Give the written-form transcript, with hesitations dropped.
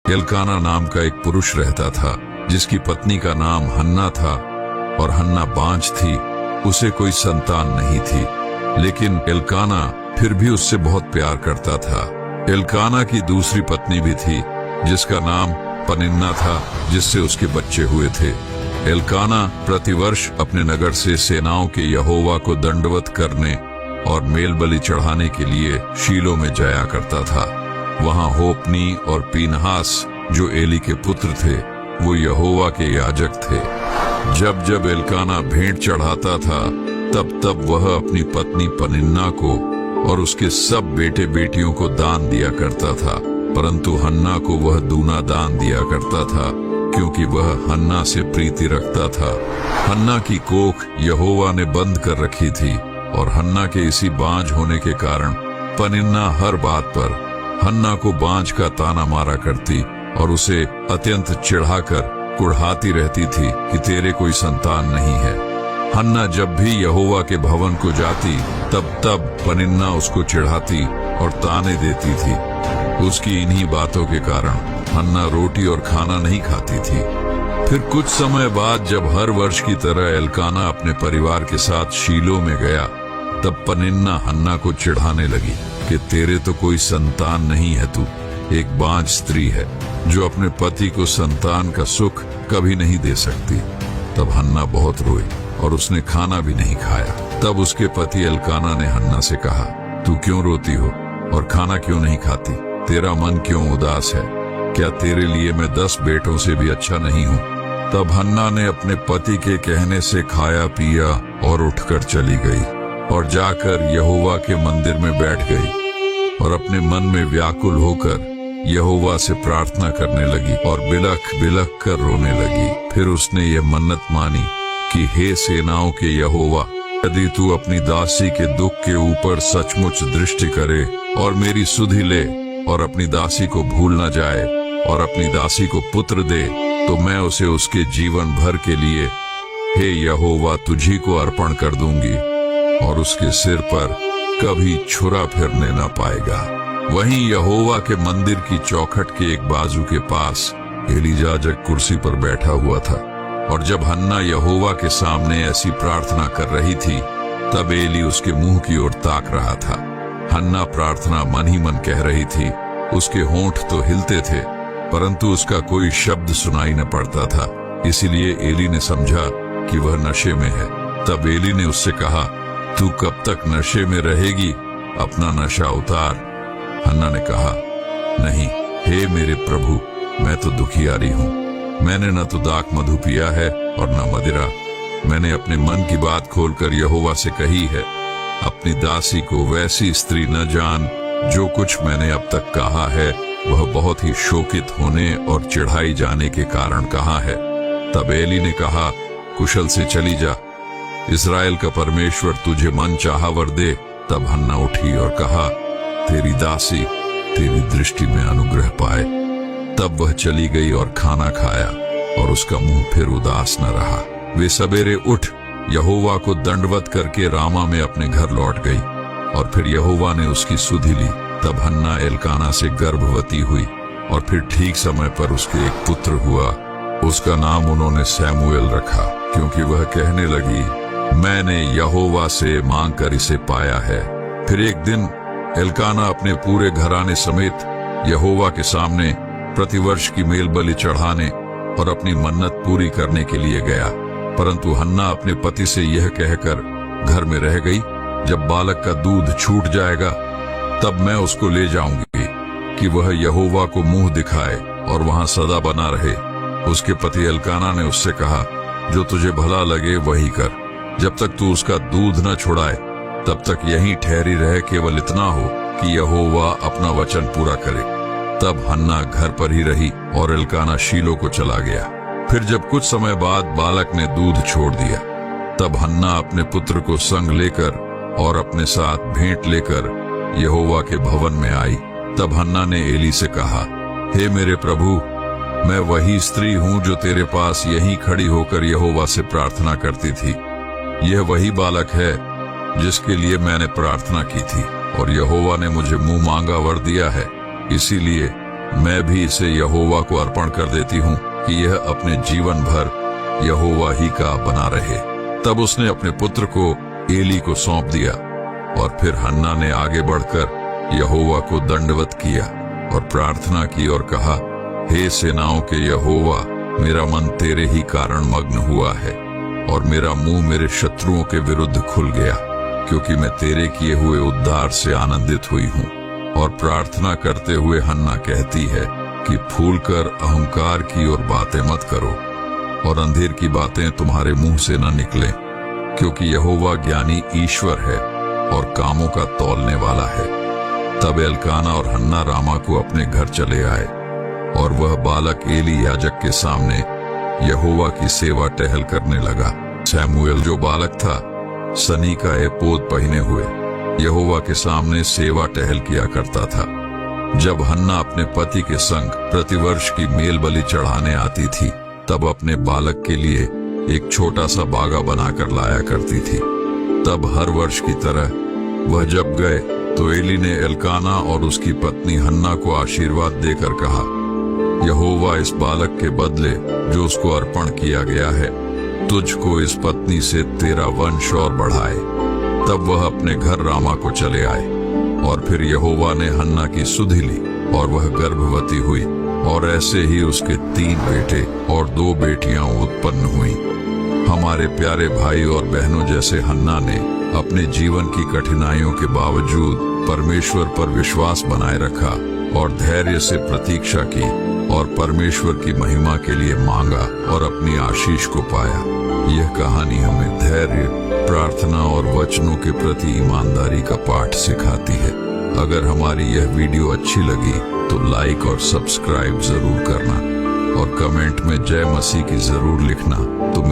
Elkanah नाम का एक पुरुष रहता था जिसकी पत्नी का नाम हन्ना था और हन्ना बांझ थी। उसे कोई संतान नहीं थी, लेकिन एल्काना फिर भी उससे बहुत प्यार करता था। एल्काना की दूसरी पत्नी भी थी जिसका नाम पनिन्ना था, जिससे उसके बच्चे हुए थे। एल्काना प्रतिवर्ष अपने नगर से सेनाओं के यहोवा को दंडवत करने और मेल बलि चढ़ाने के लिए शीलो में जाया करता था। वहां होपनी और पीनहास जो एली के पुत्र थे वो यहोवा के याजक थे। जब जब एल्काना भेंट चढ़ाता था तब तब वह अपनी पत्नी पनिन्ना को और उसके सब बेटे बेटियों को दान दिया करता था, परंतु हन्ना को वह दूना दान दिया करता था क्योंकि वह हन्ना से प्रीति रखता था। हन्ना की कोख यहोवा ने बंद कर रखी थी और हन्ना के इसी बांझ होने के कारण पनिन्ना हर बात पर हन्ना को बांझ का ताना मारा करती और उसे अत्यंत चिढ़ाकर कुढ़ाती रहती थी कि तेरे कोई संतान नहीं है। हन्ना जब भी यहोवा के भवन को जाती तब तब पनिन्ना उसको चिढ़ाती और ताने देती थी। उसकी इन्हीं बातों के कारण हन्ना रोटी और खाना नहीं खाती थी। फिर कुछ समय बाद जब हर वर्ष की तरह एल्काना अपने परिवार के साथ शीलो में गया तब पनिन्ना हन्ना को चिढ़ाने लगी कि तेरे तो कोई संतान नहीं है, तू एक बांझ स्त्री है जो अपने पति को संतान का सुख कभी नहीं दे सकती। तब हन्ना बहुत रोई और उसने खाना भी नहीं खाया। तब उसके पति एल्काना ने हन्ना से कहा, तू क्यों रोती हो और खाना क्यों नहीं खाती? तेरा मन क्यों उदास है? क्या तेरे लिए मैं 10 बेटों से भी अच्छा नहीं हूँ? तब हन्ना ने अपने पति के कहने से खाया पिया और उठकर चली गई और जाकर यहोवा के मंदिर में बैठ गई और अपने मन में व्याकुल होकर यहोवा से प्रार्थना करने लगी और बिलख बिलख कर रोने लगी। फिर उसने ये मन्नत मानी कि हे सेनाओं के यहोवा, यदि तू अपनी दासी के दुख के ऊपर सचमुच दृष्टि करे और मेरी सुधि ले और अपनी दासी को भूल न जाए और अपनी दासी को पुत्र दे, तो मैं उसे उसके जीवन भर के लिए हे यहोवा तुझी को अर्पण कर दूंगी और उसके सिर पर कभी छुरा फिरने न पाएगा। वहीं यहोवा के मंदिर की चौखट के एक बाजू के पास एली याजक कुर्सी पर बैठा हुआ था और जब हन्ना यहोवा के सामने ऐसी प्रार्थना कर रही थी तब एली उसके मुंह की ओर ताक रहा था। हन्ना प्रार्थना मन ही मन कह रही थी। उसके होंठ तो हिलते थे परंतु उसका कोई शब्द सुनाई न पड़ता था, इसीलिए एली ने समझा कि वह नशे में है। तब एली ने उससे कहा, तू कब तक नशे में रहेगी? अपना नशा उतार। हन्ना ने कहा, नहीं हे मेरे प्रभु, मैं तो दुखियारी हूँ। मैंने न तो दाख मधु पिया है और न मदिरा। मैंने अपने मन की बात खोलकर यहोवा से कही है। अपनी दासी को वैसी स्त्री न जान। जो कुछ मैंने अब तक कहा है वह बहुत ही शोकित होने और चिढ़ाई जाने के कारण कहा है। तब एली ने कहा, कुशल से चली जा, इस्राएल का परमेश्वर तुझे मन चाहा वर दे। तब हन्ना उठी और कहा, तेरी दासी तेरी दृष्टि में अनुग्रह पाए। तब वह चली गई और खाना खाया और उसका मुंह फिर उदास न रहा। वे सवेरे उठ यहोवा को दंडवत करके रामा में अपने घर लौट गई और फिर यहोवा ने उसकी सुधि ली। तब हन्ना एल्काना से गर्भवती हुई और फिर ठीक समय पर उसके एक पुत्र हुआ। उसका नाम उन्होंने सैमुएल रखा क्योंकि वह कहने लगी, मैंने यहोवा से मांग कर इसे पाया है। फिर एक दिन एल्काना अपने पूरे घराने समेत यहोवा के सामने प्रतिवर्ष की मेल बलि चढ़ाने और अपनी मन्नत पूरी करने के लिए गया, परंतु हन्ना अपने पति से यह कहकर घर में रह गई, जब बालक का दूध छूट जाएगा तब मैं उसको ले जाऊंगी कि वह यहोवा को मुंह दिखाए और वहां सदा बना रहे। उसके पति एल्काना ने उससे कहा, जो तुझे भला लगे वही कर, जब तक तू उसका दूध न छुड़ाए तब तक यहीं ठहरी रहे, केवल इतना हो कि यहोवा अपना वचन पूरा करे। तब हन्ना घर पर ही रही और एल्काना शीलो को चला गया। फिर जब कुछ समय बाद बालक ने दूध छोड़ दिया तब हन्ना अपने पुत्र को संग लेकर और अपने साथ भेंट लेकर यहोवा के भवन में आई। तब हन्ना ने एली से कहा, हे मेरे प्रभु, मैं वही स्त्री हूँ जो तेरे पास यहीं खड़ी होकर यहोवा से प्रार्थना करती थी। यह वही बालक है जिसके लिए मैंने प्रार्थना की थी और यहोवा ने मुझे मुंह मांगा वर दिया है, इसीलिए मैं भी इसे यहोवा को अर्पण कर देती हूँ कि यह अपने जीवन भर यहोवा ही का बना रहे। तब उसने अपने पुत्र को एली को सौंप दिया। और फिर हन्ना ने आगे बढ़कर यहोवा को दंडवत किया और प्रार्थना की और कहा, हे सेनाओं के यहोवा, मेरा मन तेरे ही कारण मग्न हुआ है और मेरा मुंह मेरे शत्रुओं के विरुद्ध खुल गया, क्योंकि मैं तेरे किए हुए उद्धार से आनंदित हुई हूँ। और प्रार्थना करते हुए हन्ना कहती है कि फूलकर अहंकार की और बातें मत करो और अंधेर की बातें तुम्हारे मुंह से न निकले, क्योंकि यहोवा ज्ञानी ईश्वर है और कामों का तौलने वाला है। तब एल्काना और हन्ना रामा को अपने घर चले आए और वह बालक एली याजक के सामने यहोवा की सेवा टहल करने लगा। सैमुएल जो बालक था सनी का एपोद पहने हुए यहोवा के सामने सेवा टहल किया करता था। जब हन्ना अपने पति के संग प्रतिवर्ष की मेल बलि चढ़ाने आती थी, तब अपने बालक के लिए एक छोटा सा बागा बनाकर लाया करती थी। तब हर वर्ष की तरह वह जब गए तो एली ने एल्काना और उसकी पत्नी हन्ना को आशीर्वाद देकर कहा, यहोवा इस बालक के बदले जो उसको अर्पण किया गया है, तुझको इस पत्नी से तेरा वंश और बढ़ाए। तब वह अपने घर रामा को चले आए और फिर यहोवा ने हन्ना की सुधि ली और वह गर्भवती हुई और ऐसे ही उसके 3 बेटे और 2 बेटियां उत्पन्न हुई। हमारे प्यारे भाई और बहनों जैसे हन्ना ने अपने जीवन की कठिनाइयों के बावजूद परमेश्वर पर विश्वास बनाए रखा और धैर्य से प्रतीक्षा की और परमेश्वर की महिमा के लिए मांगा और अपनी आशीष को पाया। यह कहानी हमें धैर्य, प्रार्थना और वचनों के प्रति ईमानदारी का पाठ सिखाती है। अगर हमारी यह वीडियो अच्छी लगी तो लाइक और सब्सक्राइब जरूर करना और कमेंट में जय मसीह की जरूर लिखना। तो